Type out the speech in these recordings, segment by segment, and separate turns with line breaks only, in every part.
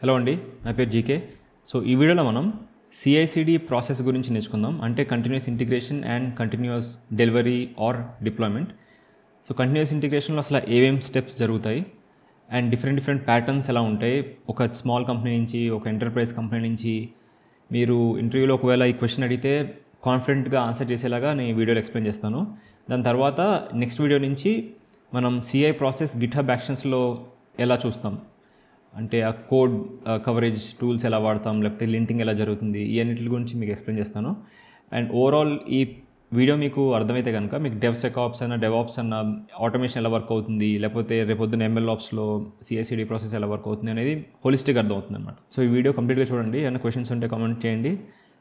Hello అండి, నా పేరు జీకే. సో ఈ వీడియోలో మనం CI/CD ప్రాసెస్ గురించి నేర్చుకుందాం. అంటే continuous integration and continuous delivery or deployment. So continuous ఇంటిగ్రేషన్లో అసలు ఏమేమి స్టెప్స్ జరుగుతాయి అండ్ డిఫరెంట్ ప్యాటర్న్స్ ఎలా ఉంటాయి. ఒక స్మాల్ కంపెనీ నుంచి, ఒక ఎంటర్ప్రైజ్ కంపెనీ నుంచి మీరు ఇంటర్వ్యూలో ఒకవేళ ఈ క్వశ్చన్ అడిగితే కాన్ఫిడెంట్గా ఆన్సర్ చేసేలాగా నేను ఈ వీడియోలో ఎక్స్ప్లెయిన్ చేస్తాను. దాని తర్వాత నెక్స్ట్ వీడియో నుంచి మనం CI ప్రాసెస్ గిట్హబ్ యాక్షన్స్లో ఎలా చూస్తాం, అంటే ఆ కోడ్ కవరేజ్ టూల్స్ ఎలా వాడతాం, లేకపోతే లింటింగ్ ఎలా జరుగుతుంది, ఈ అన్నిటి గురించి మీకు ఎక్స్ప్లెయిన్ చేస్తాను. అండ్ ఓవరాల్ ఈ వీడియో మీకు అర్థమైతే కనుక మీకు DevSecOps అయినా DevOps అన్న ఆటోమేషన్ ఎలా వర్క్ అవుతుంది, లేకపోతే రేపొద్దున MLOpsలో CI/CD ప్రాసెస్ ఎలా వర్క్ అవుతుంది అనేది హోలిస్టిక్గా అర్థమవుతుంది అనమాట. సో ఈ వీడియో కంప్లీట్గా చూడండి. ఏమైనా క్వశ్చన్స్ ఉంటే కామెంట్ చేయండి.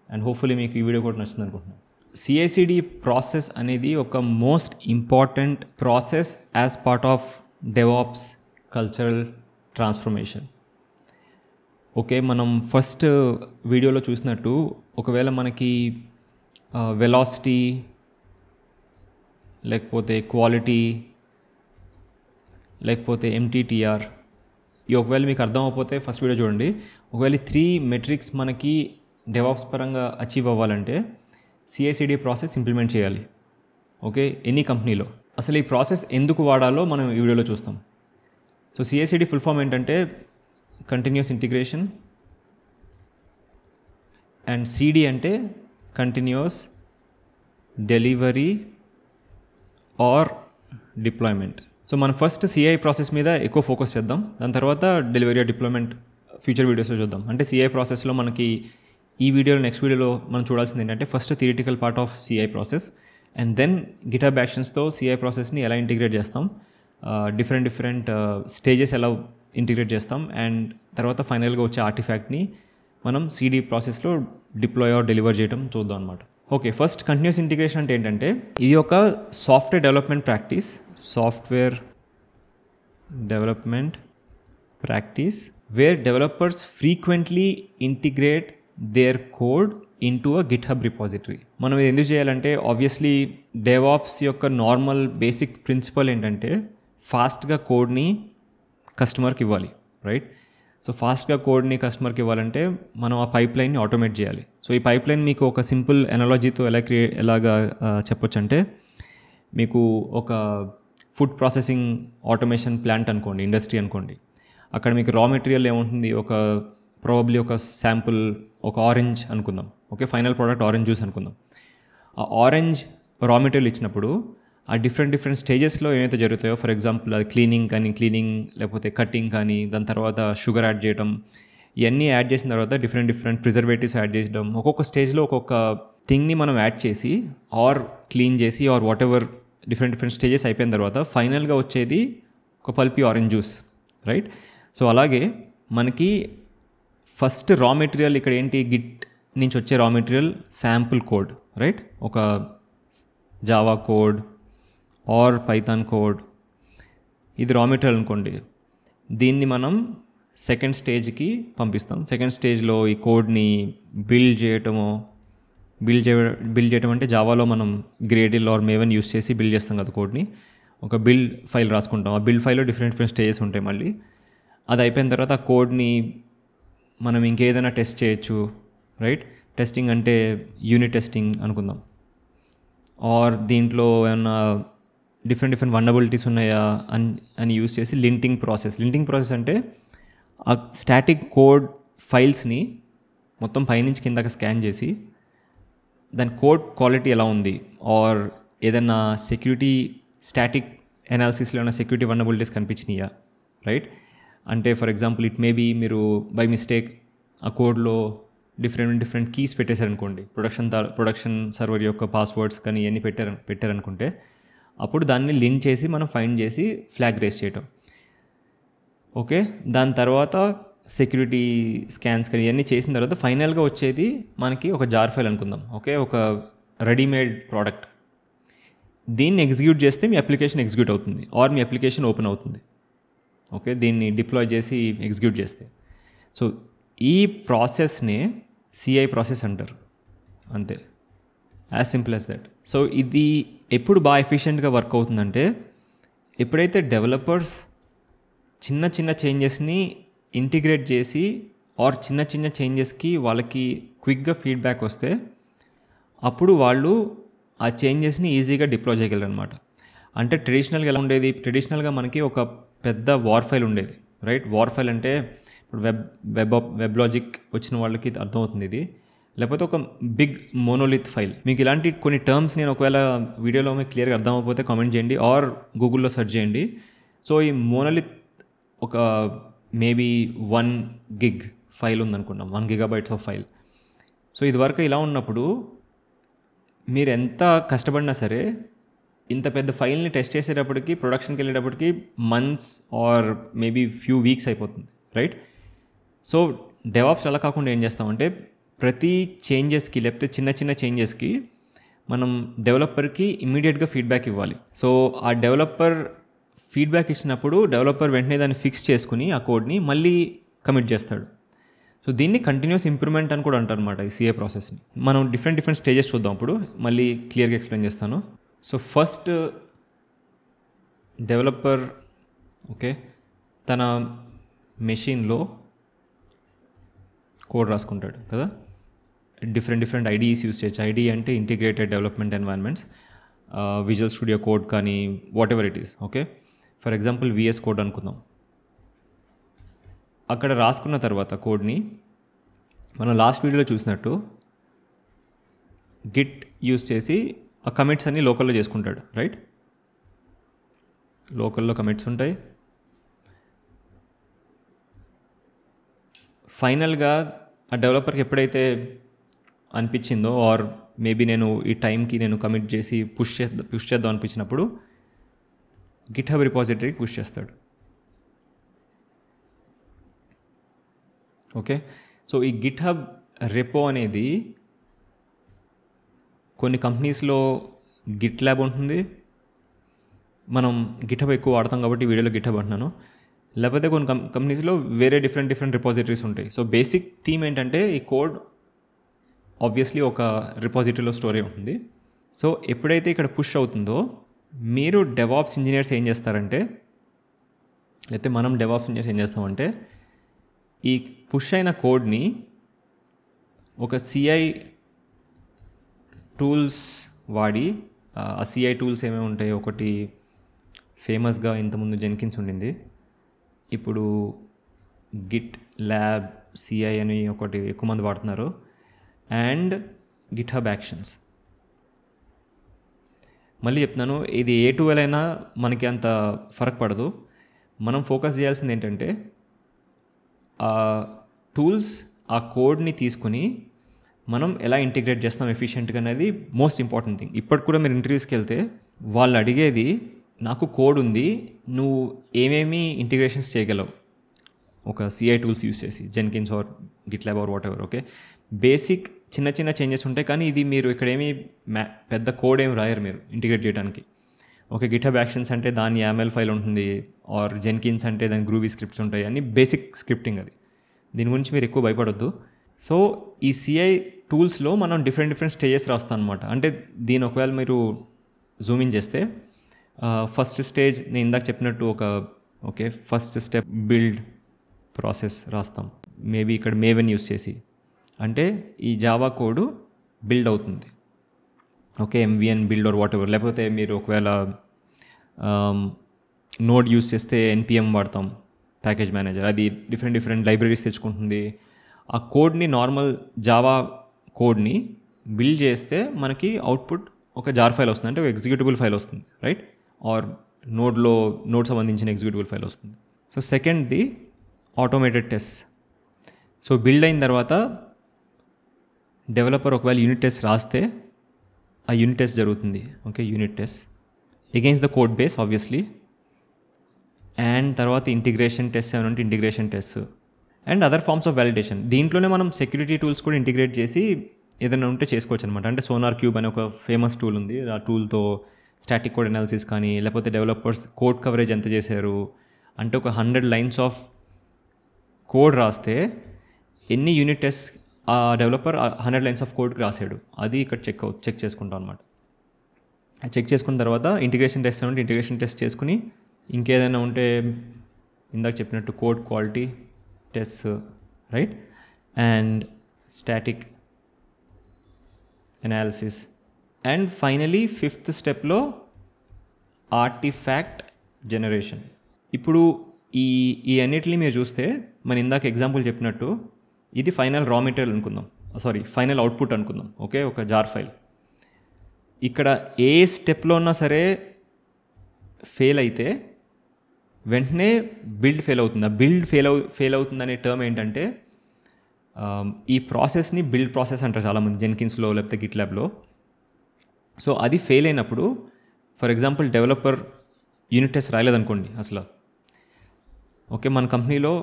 అండ్ హోప్ఫుల్లీ మీకు ఈ వీడియో కూడా నచ్చింది అనుకుంటున్నాను. CI/CD ప్రాసెస్ అనేది ఒక most important process as part of DevOps cultural transformation. Okay, మనం ఫస్ట్ వీడియోలో చూసినట్టు ఒకవేళ మనకి వెలాసిటీ లేకపోతే క్వాలిటీ లేకపోతే MTTR ఒకవేళ మీకు అర్థం అవ్వకపోతే ఫస్ట్ వీడియో చూడండి. ఒకవేళ 3 మెట్రిక్స్ మనకి DevOps పరంగా అచీవ్ అవ్వాలంటే CI/CD ప్రాసెస్ ఇంప్లిమెంట్ చేయాలి. ఓకే, ఎనీ కంపెనీలో అసలు ఈ ప్రాసెస్ ఎందుకు వాడాలో మనం ఈ వీడియోలో చూస్తాం. సో CI/CD ఫుల్ ఫామ్ ఏంటంటే కంటిన్యూస్ ఇంటిగ్రేషన్, అండ్ CD అంటే continuous delivery or deployment. So మనం ఫస్ట్ CI ప్రాసెస్ మీద ఎక్కువ ఫోకస్ చేద్దాం. దాని తర్వాత డెలివరీ ఆర్ డిప్లాయ్మెంట్ ఫ్యూచర్ వీడియోస్లో చూద్దాం. అంటే CI ప్రాసెస్లో మనకి ఈ వీడియోలో నెక్స్ట్ వీడియోలో మనం చూడాల్సింది ఏంటంటే first theoretical part of CI process, and then GitHub యాక్షన్స్తో CI ప్రాసెస్ని ఎలా ఇంటిగ్రేట్ చేస్తాం, డిఫరెంట్ స్టేజెస్ ఎలా ఇంటిగ్రేట్ చేస్తాం, అండ్ తర్వాత ఫైనల్గా వచ్చే ఆర్టిఫాక్ట్ని మనం CD ప్రాసెస్లో డిప్లాయ్ ఆర్ డెలివర్ చేయడం చూద్దాం అనమాట. ఓకే, ఫస్ట్ కంటిన్యూస్ ఇంటిగ్రేషన్ అంటే ఏంటంటే ఇది ఒక software development practice where developers frequently integrate their code into a GitHub repository. మనం ఇది ఎందుకు చేయాలంటే ఆబ్వియస్లీ DevOps యొక్క నార్మల్ బేసిక్ ప్రిన్సిపల్ ఏంటంటే ఫాస్ట్గా కోడ్ని కస్టమర్కి ఇవ్వాలి, రైట్? సో ఫాస్ట్గా కోడ్ని కస్టమర్కి ఇవ్వాలంటే మనం ఆ పైప్ లైన్ని ఆటోమేట్ చేయాలి. సో ఈ పైప్ లైన్ మీకు ఒక సింపుల్ ఎనాలజీతో ఎలాగా చెప్పొచ్చు అంటే, మీకు ఒక ఫుడ్ ప్రాసెసింగ్ ఆటోమేషన్ ప్లాంట్ అనుకోండి, ఇండస్ట్రీ అనుకోండి. అక్కడ మీకు రా మెటీరియల్ ఏముంటుంది, ప్రాబబ్లీ ఒక శాంపుల్, ఒక ఆరెంజ్ అనుకుందాం. Okay, final product orange juice అనుకుందాం. ఆ ఆరెంజ్ రా మెటీరియల్ ఇచ్చినప్పుడు ఆ డిఫరెంట్ స్టేజెస్లో ఏమైతే జరుగుతాయో, ఫర్ ఎగ్జాంపుల్ అది క్లీనింగ్ లేకపోతే కటింగ్ కానీ, దాని తర్వాత షుగర్ యాడ్ చేయడం, ఇవన్నీ యాడ్ చేసిన తర్వాత డిఫరెంట్ ప్రిజర్వేటివ్స్ యాడ్ చేయడం, ఒక్కొక్క స్టేజ్లో ఒక్కొక్క థింగ్ని మనం యాడ్ చేసి ఆర్ క్లీన్ చేసి or what ever different stages అయిపోయిన తర్వాత ఫైనల్గా వచ్చేది ఒక pulpy orange juice, right? So అలాగే మనకి ఫస్ట్ రా మెటీరియల్ ఇక్కడ ఏంటి, గిట్ నుంచి వచ్చే raw material sample code, right? ఒక Java code or Python code, ఇది రా మెటీరియల్ అనుకోండి. దీన్ని మనం సెకండ్ స్టేజ్కి పంపిస్తాం. సెకండ్ స్టేజ్లో ఈ కోడ్ని బిల్డ్ చేయడం అంటే జావాలో మనం గ్రేడిల్ ఆర్ మేవన్ యూస్ చేసి బిల్డ్ చేస్తాం కదా కోడ్ని. ఒక బిల్డ్ ఫైల్ రాసుకుంటాం. ఆ బిల్డ్ ఫైల్లో డిఫరెంట్ స్టేజెస్ ఉంటాయి. మళ్ళీ అది అయిపోయిన తర్వాత ఆ కోడ్ని మనం ఇంకేదైనా టెస్ట్ చేయొచ్చు, రైట్? టెస్టింగ్ అంటే యూనిట్ టెస్టింగ్ అనుకుందాం. ఆర్ దీంట్లో ఏమన్నా డిఫరెంట్ వల్నరబిలిటీస్ ఉన్నాయా అని యూస్ చేసి లింటింగ్ ప్రాసెస్ అంటే ఆ స్టాటిక్ కోడ్ ఫైల్స్ని మొత్తం పైనుంచి కిందకి స్కాన్ చేసి దాని కోడ్ క్వాలిటీ ఎలా ఉంది, ఆర్ ఏదైనా స్టాటిక్ అనాలిసిస్లో ఏమైనా సెక్యూరిటీ వల్నరబిలిటీస్ కనిపించినాయా, రైట్? అంటే ఫర్ ఎగ్జాంపుల్ ఇట్ మేబీ మీరు బై మిస్టేక్ ఆ కోడ్లో డిఫరెంట్ కీస్ పెట్టేశారనుకోండి, ప్రొడక్షన్ సర్వర్ యొక్క పాస్వర్డ్స్ కానీ ఇవన్నీ పెట్టారనుకుంటే అప్పుడు దాన్ని లింక్ చేసి మనం ఫైండ్ చేసి ఫ్లాగ్ రేస్ చేయటం. ఓకే, దాని తర్వాత సెక్యూరిటీ స్కాన్స్ కానీ ఇవన్నీ చేసిన తర్వాత ఫైనల్గా వచ్చేది మనకి ఒక జార్ ఫైల్ అనుకుందాం. ఓకే, ఒక రెడీమేడ్ ప్రోడక్ట్. దీన్ని ఎగ్జిక్యూట్ చేస్తే మీ అప్లికేషన్ ఎగ్జిక్యూట్ అవుతుంది ఆర్ మీ అప్లికేషన్ ఓపెన్ అవుతుంది. ఓకే, దీన్ని డిప్లాయ్ చేసి ఎగ్జిక్యూట్ చేస్తే. సో ఈ ప్రాసెస్నే CI ప్రాసెస్ అంటారు, అంతే, as simple as that. So ఇది ఎప్పుడు బాగా ఎఫిషియెంట్గా వర్క్ అవుతుందంటే ఎప్పుడైతే డెవలపర్స్ చిన్న చేంజెస్ని ఇంటిగ్రేట్ చేసి ఆర్ చిన్న చిన్న చేంజెస్కి వాళ్ళకి క్విక్గా ఫీడ్బ్యాక్ వస్తే అప్పుడు వాళ్ళు ఆ చేంజెస్ని ఈజీగా డిప్లాయ్ చేయగలరు అనమాట. అంటే ట్రెడిషనల్గా ఎలా ఉండేది, ట్రెడిషనల్గా మనకి ఒక పెద్ద వార్ ఫైల్ ఉండేది, రైట్? వార్ ఫైల్ అంటే ఇప్పుడు వెబ్ లాజిక్ వచ్చిన వాళ్ళకి అర్థమవుతుంది ఇది. లేకపోతే ఒక బిగ్ మోనోలిత్ ఫైల్. మీకు ఇలాంటి కొన్ని టర్మ్స్ నేను ఒకవేళ వీడియోలో మీకు క్లియర్గా అర్థమైపోతే కామెంట్ చేయండి ఆర్ గూగుల్లో సెర్చ్ చేయండి. సో ఈ మోనోలిత్ ఒక మేబీ 1 gig ఫైల్ ఉందనుకున్నాం, 1 GB ఆఫ్ ఫైల్. సో ఇదివరకు ఇలా ఉన్నప్పుడు మీరు ఎంత కష్టపడినా సరే ఇంత పెద్ద ఫైల్ని టెస్ట్ చేసేటప్పటికి, ప్రొడక్షన్కి వెళ్ళేటప్పటికి months or maybe few weeks అయిపోతుంది, రైట్? సో డెవాప్స్ అలా కాకుండా ఏం చేస్తామంటే ప్రతి చేంజెస్కి లేకపోతే చిన్న చిన్న చేంజెస్కి మనం డెవలపర్కి ఇమ్మీడియట్గా ఫీడ్బ్యాక్ ఇవ్వాలి. సో ఆ డెవలపర్ ఫీడ్బ్యాక్ ఇచ్చినప్పుడు డెవలపర్ వెంటనే దాన్ని ఫిక్స్ చేసుకుని ఆ కోడ్ని మళ్ళీ కమిట్ చేస్తాడు. సో దీన్ని కంటిన్యూస్ ఇంప్రూవ్మెంట్ అని కూడా అంటారు అనమాట ఈ సిఏ ప్రాసెస్ని. మనం డిఫరెంట్ స్టేజెస్ చూద్దాం, అప్పుడు మళ్ళీ క్లియర్గా ఎక్స్ప్లెయిన్ చేస్తాను. సో ఫస్ట్ డెవలపర్ ఓకే తన మెషిన్లో కోడ్ రాసుకుంటాడు కదా. డిఫరెంట్ ఐడీస్ యూస్ చేయొచ్చు. ఐడి అంటే integrated development environments, visual studio code కానీ whatever it is. Okay, for example VS code అనుకుందాం. అక్కడ రాసుకున్న తర్వాత కోడ్ని మనం లాస్ట్ వీడియోలో చూసినట్టు గిట్ యూస్ చేసి ఆ కమిట్స్ అన్ని లోకల్లో చేసుకుంటాడు, రైట్? లోకల్లో కమిట్స్ ఉంటాయి. ఫైనల్గా ఆ డెవలపర్కి ఎప్పుడైతే అనిపించిందో ఆర్ మేబీ నేను ఈ టైంకి నేను కమిట్ చేసి పుష్ చేద్దాం అనిపించినప్పుడు గిట్హబ్ రిపాజిటరీకి పుష్ చేస్తాడు. ఓకే, సో ఈ గిట్హబ్ రెపో అనేది కొన్ని కంపెనీస్లో గిట్ ల్యాబ్ ఉంటుంది. మనం గిట్హబ్ ఎక్కువ వాడతాం కాబట్టి వీడియోలో గిట్హబ్ అంటున్నాను. లేకపోతే కొన్ని కంపెనీస్లో వేరే డిఫరెంట్ రిపాజిటరీస్ ఉంటాయి. సో బేసిక్ థీమ్ ఏంటంటే ఈ కోడ్ ఆబ్వియస్లీ ఒక రిపాజిటరీలో స్టోర్ అయి ఉంటుంది. సో ఎప్పుడైతే ఇక్కడ పుష్ అవుతుందో మీరు డెవాప్స్ ఇంజనీర్స్ ఏం చేస్తారంటే, లేకపోతే మనం డెవాప్స్ ఇంజనీర్స్ ఏం చేస్తామంటే ఈ పుష్ అయిన కోడ్ని ఒక CI టూల్స్ వాడి, ఆ CI టూల్స్ ఏమేమి ఉంటాయి, ఒకటి ఫేమస్గా ఇంతకుముందు జెన్కిన్స్ ఉండింది, ఇప్పుడు గిట్ ల్యాబ్ CI అని ఒకటి ఎక్కువ మంది వాడుతున్నారు, అండ్ గిట్హబ్ యాక్షన్స్. మళ్ళీ చెప్తున్నాను, ఇది ఏ టూల్ అయినా మనకి అంత ఫరక్ పడదు. మనం ఫోకస్ చేయాల్సింది ఏంటంటే ఆ టూల్స్ ఆ కోడ్ని తీసుకుని మనం ఎలా ఇంటిగ్రేట్ చేస్తాం ఎఫిషియెంట్గా అనేది మోస్ట్ ఇంపార్టెంట్ థింగ్. ఇప్పటికి కూడా మీరు ఇంటర్వ్యూస్కి వెళ్తే వాళ్ళు అడిగేది, నాకు కోడ్ ఉంది, నువ్వు ఏమేమి ఇంటిగ్రేషన్స్ చేయగలవు ఒక CI టూల్స్ యూస్ చేసి, Jenkins or GitLab or what okay. ఓకే, బేసిక్ చిన్న చేంజెస్ ఉంటాయి, కానీ ఇది మీరు ఇక్కడ ఏమి పెద్ద కోడ్ ఏమి రాయరు మీరు ఇంటిగ్రేట్ చేయడానికి. ఓకే, గిట్హబ్ యాక్షన్స్ అంటే దాని YAML ఫైల్ ఉంటుంది, ఆర్ జెన్కిన్స్ అంటే దాని గ్రూవీ స్క్రిప్ట్స్ ఉంటాయి, అన్ని బేసిక్ స్క్రిప్టింగ్. అది దీని గురించి మీరు ఎక్కువ భయపడొద్దు. సో ఈ CI టూల్స్లో మనం డిఫరెంట్ స్టేజెస్ రాస్తాం అనమాట. అంటే దీని ఒకవేళ మీరు జూమ్ ఇన్ చేస్తే ఫస్ట్ స్టేజ్ నేను ఇందాక చెప్పినట్టు ఫస్ట్ స్టెప్ బిల్డ్ ప్రాసెస్ రాస్తాం. మేబీ ఇక్కడ మేవెన్ యూస్ చేసి, అంటే ఈ జావా కోడ్ బిల్డ్ అవుతుంది. Okay, MVN build or what ever. లేకపోతే మీరు ఒకవేళ నోడ్ యూస్ చేస్తే NPM వాడతాం, ప్యాకేజ్ మేనేజర్. అది డిఫరెంట్ లైబ్రరీస్ తెచ్చుకుంటుంది. ఆ కోడ్ని, నార్మల్ జావా కోడ్ని బిల్డ్ చేస్తే మనకి అవుట్పుట్ ఒక జార్ ఫైల్ వస్తుంది, అంటే ఒక ఎగ్జిక్యూటిబుల్ ఫైల్ వస్తుంది, రైట్? ఆర్ నోడ్ సంబంధించిన ఎగ్జిక్యూటిబుల్ ఫైల్ వస్తుంది. సో సెకండ్ది ఆటోమేటెడ్ టెస్ట్. సో బిల్డ్ అయిన తర్వాత డెవలపర్ ఒకవేళ యూనిట్ టెస్ట్ రాస్తే ఆ యూనిట్ టెస్ట్ జరుగుతుంది. Okay, unit test against the code base obviously. And తర్వాత ఇంటిగ్రేషన్ టెస్ట్ ఏమైనా ఉంటే integration test and other forms of validation. దీంట్లోనే మనం సెక్యూరిటీ టూల్స్ కూడా ఇంటిగ్రేట్ చేసి ఏదైనా ఉంటే చేసుకోవచ్చు అనమాట. అంటే సోనార్ క్యూబ్ అనే ఒక ఫేమస్ టూల్ ఉంది. ఆ టూల్తో స్టాటిక్ కోడ్ అనాలిసిస్ కానీ, లేకపోతే డెవలపర్స్ కోడ్ కవరేజ్ ఎంత చేశారు అంటే ఒక 100 lines ఆఫ్ కోడ్ రాస్తే ఎన్ని యూనిట్ టెస్ట్ ఆ డెవలపర్ 100 lines ఆఫ్ కోడ్కి రాసాడు, అది ఇక్కడ చెక్ చేసుకుంటాం అనమాట. చెక్ చేసుకున్న తర్వాత ఇంటిగ్రేషన్ టెస్ట్ అంటే ఇంటిగ్రేషన్ టెస్ట్ చేసుకుని, ఇంకేదైనా ఉంటే ఇందాక చెప్పినట్టు code quality, tests, right? And static analysis. And finally fifth స్టెప్లో ఆర్టిఫాక్ట్ జనరేషన్. ఇప్పుడు ఈ అన్నిటిని మీరు చూస్తే మనం ఇందాక ఎగ్జాంపుల్ చెప్పినట్టు ఇది ఫైనల్ రా మెటీరియల్ అనుకుందాం, ఫైనల్ అవుట్పుట్ అనుకుందాం. ఓకే, ఒక జార్ ఫైల్. ఇక్కడ ఏ స్టెప్లో ఉన్నా సరే ఫెయిల్ అయితే వెంటనే బిల్డ్ ఫెయిల్ అవుతుంది. ఆ బిల్డ్ ఫెయిల్ అవుతుంది అనే టర్మ్ ఏంటంటే ఈ ప్రాసెస్ని బిల్డ్ ప్రాసెస్ అంటారు చాలామంది, జెన్కిన్స్లో లేకపోతే గిట్లాబ్లో. సో అది ఫెయిల్ అయినప్పుడు, for example developer unit test రాయలేదనుకోండి అసలు. ఓకే, మన కంపెనీలో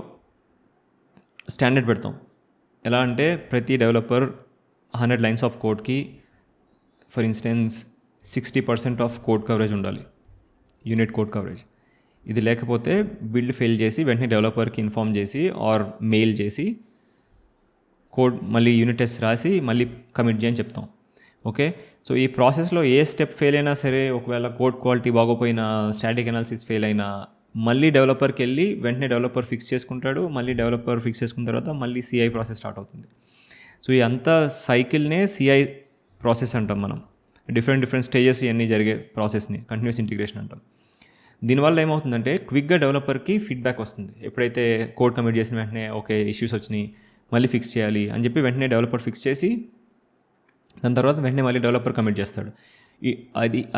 స్టాండర్డ్ పెడతాం. ఎలా అంటే ప్రతి డెవలపర్ 100 lines ఆఫ్ కోడ్కి for instance 60% of code coverage ఉండాలి, యూనిట్ కోడ్ కవరేజ్. ఇది లేకపోతే బిల్డ్ ఫెయిల్ చేసి వెంటనే డెవలపర్కి ఇన్ఫార్మ్ చేసి ఆర్ మెయిల్ చేసి కోడ్ మళ్ళీ యూనిట్ టెస్ట్ రాసి మళ్ళీ కమిట్ చేయని చెప్తాం. ఓకే, సో ఈ ప్రాసెస్లో ఏ స్టెప్ ఫెయిల్ అయినా సరే, ఒకవేళ కోడ్ క్వాలిటీ బాగోపోయినా, స్టాటిక్ అనాలిసిస్ ఫెయిల్ అయినా, మళ్ళీ డెవలపర్కి వెళ్ళి వెంటనే డెవలపర్ ఫిక్స్ చేసుకుంటాడు. మళ్ళీ డెవలపర్ ఫిక్స్ చేసుకున్న తర్వాత మళ్ళీ సిఐ ప్రాసెస్ స్టార్ట్ అవుతుంది. సో ఈ అంతా సైకిల్నే సిఐ ప్రాసెస్ అంటాం మనం. డిఫరెంట్ స్టేజెస్ ఇవన్నీ జరిగే ప్రాసెస్ని కంటిన్యూస్ ఇంటిగ్రేషన్ అంటాం. దీనివల్ల ఏమవుతుందంటే క్విక్గా డెవలపర్కి ఫీడ్బ్యాక్ వస్తుంది. ఎప్పుడైతే కోడ్ కమిట్ చేసిన వెంటనే ఓకే ఇష్యూస్ వచ్చినాయి, మళ్ళీ ఫిక్స్ చేయాలి అని చెప్పి వెంటనే డెవలపర్ ఫిక్స్ చేసి దాని తర్వాత వెంటనే మళ్ళీ డెవలపర్ కమిట్ చేస్తాడు.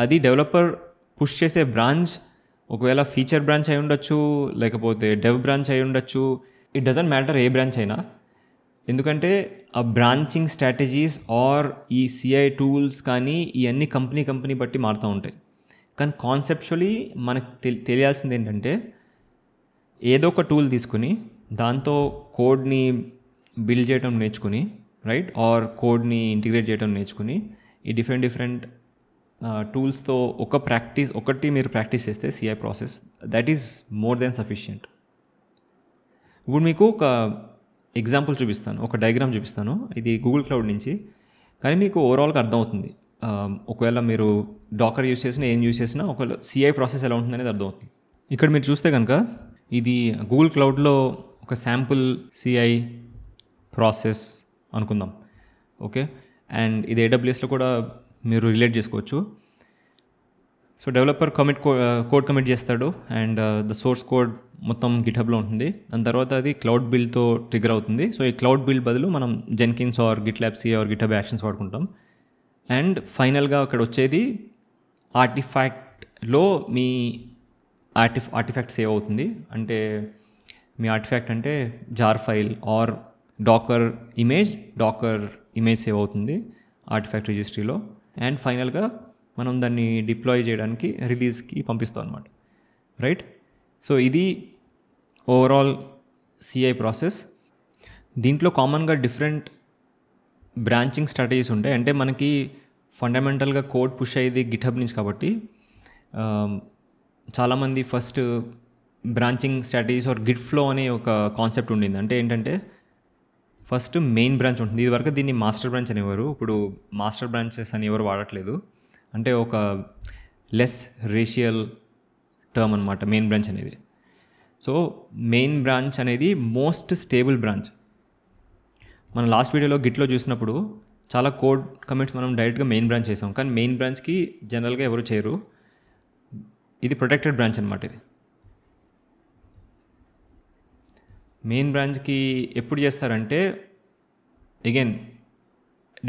అది డెవలపర్ పుష్ చేసే బ్రాంచ్ ఒకవేళ ఫీచర్ బ్రాంచ్ అయి ఉండొచ్చు, లేకపోతే డెవ్ బ్రాంచ్ అయి ఉండొచ్చు. It doesn't matter A branch అయినా, ఎందుకంటే ఆ బ్రాంచింగ్ స్ట్రాటజీస్ ఆర్ ఈ సిఐ టూల్స్ కానీ ఇవన్నీ కంపెనీ బట్టి మారుతూ ఉంటాయి. కానీ కాన్సెప్చువలీ మనకు తెలియాల్సింది ఏంటంటే ఏదో ఒక టూల్ తీసుకుని దాంతో కోడ్ని బిల్డ్ చేయడం నేర్చుకుని, రైట్, ఆర్ కోడ్ని ఇంటిగ్రేట్ చేయడం నేర్చుకుని ఈ డిఫరెంట్ టూల్స్తో ఒకటి మీరు ప్రాక్టీస్ చేస్తే CI process that is more than sufficient. ఇప్పుడు మీకు ఒక ఎగ్జాంపుల్ చూపిస్తాను, ఒక డయాగ్రామ్ చూపిస్తాను. ఇది గూగుల్ క్లౌడ్ నుంచి, కానీ మీకు ఓవరాల్గా అర్థమవుతుంది. ఒకవేళ మీరు డాకర్ యూస్ చేసినా ఏం యూస్ చేసినా ఒకవేళ సిఐ ప్రాసెస్ ఎలా ఉంటుంది అనేది అర్థమవుతుంది. ఇక్కడ మీరు చూస్తే కనుక ఇది గూగుల్ క్లౌడ్లో ఒక శాంపుల్ సిఐ ప్రాసెస్ అనుకుందాం. ఓకే, అండ్ ఇది AWSలో కూడా మీరు రిలేట్ చేసుకోవచ్చు. సో డెవలపర్ కోడ్ కమిట్ చేస్తాడు అండ్ ద సోర్స్ కోడ్ మొత్తం గిట్హబ్లో ఉంటుంది. దాని తర్వాత అది క్లౌడ్ బిల్డ్తో ట్రిగర్ అవుతుంది. సో ఈ క్లౌడ్ బిల్డ్ బదులు మనం Jenkins or GitLab CI or GitHub actions వాడుకుంటాం. అండ్ ఫైనల్గా అక్కడ వచ్చేది ఆర్టిఫాక్ట్లో మీ ఆర్టిఫాక్ట్ సేవ్ అవుతుంది. అంటే మీ ఆర్టిఫాక్ట్ అంటే jar file or docker image save అవుతుంది ఆర్టిఫాక్ట్ రిజిస్ట్రీలో. అండ్ ఫైనల్గా మనం దాన్ని డిప్లాయ్ చేయడానికి రిలీజ్కి పంపిస్తాం అనమాట, రైట్. సో ఇది ఓవరాల్ సిఐ ప్రాసెస్. దీంట్లో కామన్గా డిఫరెంట్ బ్రాంచింగ్ స్ట్రాటజీస్ ఉంటాయి. అంటే మనకి ఫండమెంటల్గా కోడ్ పుష్ అయ్యేది గిట్హబ్ నుంచి కాబట్టి చాలామంది first branching strategies or git flow అనే ఒక కాన్సెప్ట్ ఉండింది. అంటే ఏంటంటే ఫస్ట్ మెయిన్ బ్రాంచ్ ఉంటుంది. ఇది వరకు దీన్ని మాస్టర్ బ్రాంచ్ అనేవారు, ఇప్పుడు మాస్టర్ బ్రాంచెస్ అని ఎవరు వాడట్లేదు. అంటే ఒక లెస్ రేషియల్ టర్మ్ అనమాట మెయిన్ బ్రాంచ్ అనేది. సో మెయిన్ బ్రాంచ్ అనేది మోస్ట్ స్టేబుల్ బ్రాంచ్. మనం లాస్ట్ వీడియోలో గిట్లో చూసినప్పుడు చాలా కోడ్ కమిట్స్ మనం డైరెక్ట్గా మెయిన్ బ్రాంచ్ చేసాం, కానీ మెయిన్ బ్రాంచ్కి జనరల్గా ఎవరు చేయరు. ఇది ప్రొటెక్టెడ్ బ్రాంచ్ అనమాట. ఇది మెయిన్ బ్రాంచ్కి ఎప్పుడు చేస్తారంటే again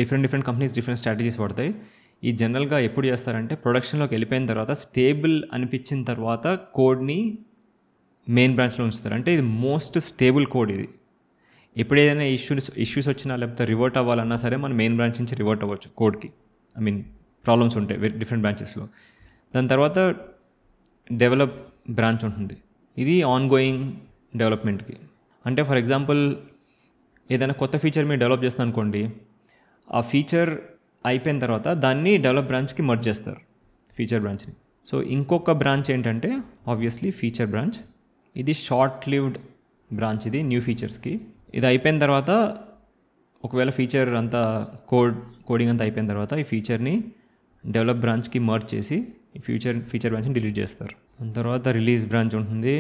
different companies different strategies పడతాయి. ఈ జనరల్గా ఎప్పుడు చేస్తారంటే ప్రొడక్షన్లోకి వెళ్ళిపోయిన తర్వాత స్టేబుల్ అనిపించిన తర్వాత కోడ్ని మెయిన్ బ్రాంచ్లో ఉంచుతారు. అంటే ఇది మోస్ట్ స్టేబుల్ కోడ్. ఇది ఎప్పుడు ఏదైనా ఇష్యూస్ వచ్చినా లేకపోతే రివర్ట్ అవ్వాలన్నా సరే మనం మెయిన్ బ్రాంచ్ నుంచి రివర్ట్ అవ్వచ్చు కోడ్కి. ప్రాబ్లమ్స్ ఉంటాయి డిఫరెంట్ బ్రాంచెస్లో. దాని తర్వాత డెవలప్ బ్రాంచ్ ఉంటుంది. ఇది ఆన్ గోయింగ్ డెవలప్మెంట్కి. అంటే ఫర్ ఎగ్జాంపుల్ ఏదైనా కొత్త ఫీచర్ మీరు డెవలప్ చేస్తాను అనుకోండి, ఆ ఫీచర్ అయిపోయిన తర్వాత దాన్ని డెవలప్ బ్రాంచ్కి మర్జ్ చేస్తారు, ఫీచర్ బ్రాంచ్ని. సో ఇంకొక బ్రాంచ్ ఏంటంటే ఆబ్వియస్లీ ఫీచర్ బ్రాంచ్. ఇది షార్ట్ లివ్డ్ బ్రాంచ్. ఇది న్యూ ఫీచర్స్కి. ఇది అయిపోయిన తర్వాత ఒకవేళ ఫీచర్ అంతా కోడింగ్ అంతా అయిపోయిన తర్వాత ఈ ఫీచర్ని డెవలప్ బ్రాంచ్కి మర్జ్ చేసి ఈ ఫీచర్ బ్రాంచ్ని డిలీట్ చేస్తారు. దాని తర్వాత రిలీజ్ బ్రాంచ్ ఉంటుంది.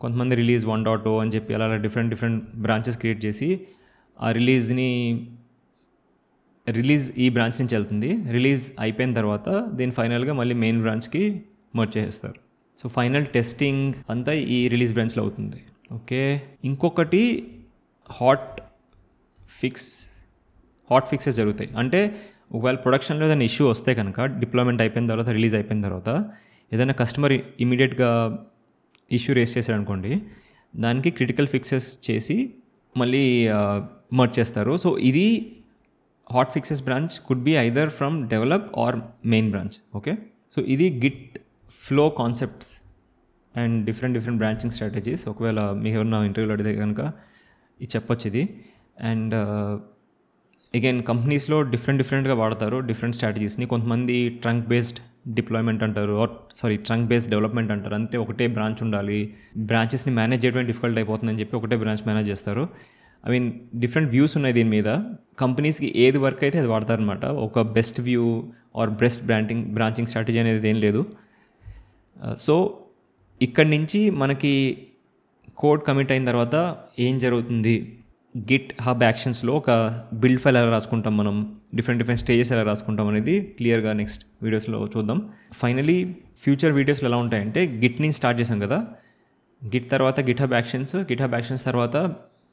కొంతమంది రిలీజ్ 1.0 అని చెప్పి అలా డిఫరెంట్ బ్రాంచెస్ క్రియేట్ చేసి ఆ రిలీజ్ ఈ బ్రాంచ్ నుంచి వెళ్తుంది. రిలీజ్ అయిపోయిన తర్వాత దీన్ని ఫైనల్గా మళ్ళీ మెయిన్ బ్రాంచ్కి మర్జ్ చేసేస్తారు. సో ఫైనల్ టెస్టింగ్ అంతా ఈ రిలీజ్ బ్రాంచ్లో అవుతుంది. ఓకే, ఇంకొకటి హాట్ ఫిక్సెస్ జరుగుతాయి. అంటే ఒకవేళ ప్రొడక్షన్లో ఏదైనా ఇష్యూ వస్తే కనుక డిప్లాయ్మెంట్ అయిపోయిన తర్వాత, రిలీజ్ అయిపోయిన తర్వాత ఏదైనా కస్టమర్ ఇమీడియట్గా ఇష్యూ రేస్ చేశాడు అనుకోండి, దానికి క్రిటికల్ ఫిక్సెస్ చేసి మళ్ళీ మర్జ్ చేస్తారు. సో ఇది hot fixes branch could be either from develop or main branch. Okay, so ఇది Git flow concepts and different branching strategies. ఒకవేళ మీకు ఎవరైనా ఇంటర్వ్యూలో అడిగితే కనుక ఇది చెప్పొచ్చు ఇది. అండ్ అగైన్ కంపెనీస్లో డిఫరెంట్గా వాడతారు డిఫరెంట్ స్ట్రాటజీస్ని. కొంతమంది ట్రంక్ బేస్డ్ డిప్లాయ్మెంట్ అంటారు, ట్రంక్ బేస్డ్ డెవలప్మెంట్ అంటారు. అంటే ఒకటే బ్రాంచ్ ఉండాలి, బ్రాంచెస్ని మేనేజ్ చేయడం డిఫికల్ట్ అయిపోతుందని చెప్పి ఒకటే బ్రాంచ్ మేనేజ్ చేస్తారు. ఐ మీన్ డిఫరెంట్ వ్యూస్ ఉన్నాయి దీని మీద. కంపెనీస్కి ఏది వర్క్ అయితే అది వాడతారనమాట. ఒక best view or best branching strategy అనేది ఏం లేదు. సో ఇక్కడి నుంచి మనకి కోడ్ కమిట్ అయిన తర్వాత ఏం జరుగుతుంది, గిట్ హబ్ యాక్షన్స్లో ఒక బిల్డ్ ఫైల్ ఎలా రాసుకుంటాం, మనం డిఫరెంట్ స్టేజెస్ ఎలా రాసుకుంటాం అనేది క్లియర్గా నెక్స్ట్ వీడియోస్లో చూద్దాం. ఫైనలీ ఫ్యూచర్ వీడియోస్లో ఎలా ఉంటాయంటే, గిట్ నుంచి స్టార్ట్ చేసాం కదా, గిట్ తర్వాత గిట్ హబ్ యాక్షన్స్ తర్వాత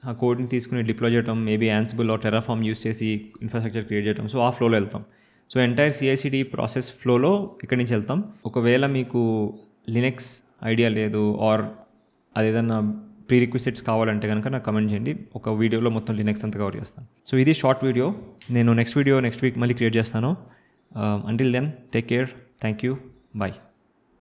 ఆ కోడ్ని తీసుకుని డిప్లాయ్ చేయడం, maybe Ansible are Terraform use చేసి ఇన్ఫ్రాస్ట్రక్చర్ క్రియేట్ చేయడం. సో ఆ ఫ్లోలో వెళ్తాం. సో ఎంటైర్ CI/CD ప్రాసెస్ ఫ్లోలో ఇక్కడి నుంచి వెళ్తాం. ఒకవేళ మీకు లినక్స్ ఐడియా లేదు ఆర్ అదేదన్నా ప్రీ రిక్విజిట్స్ కావాలంటే కనుక నాకు కమెంట్ చేయండి. ఒక వీడియోలో మొత్తం లినక్స్ అంతా కవర్ చేస్తాను. సో ఇది షార్ట్ వీడియో. నేను నెక్స్ట్ వీక్ మళ్ళీ క్రియేట్ చేస్తాను. Until then take care. Thank you. Bye.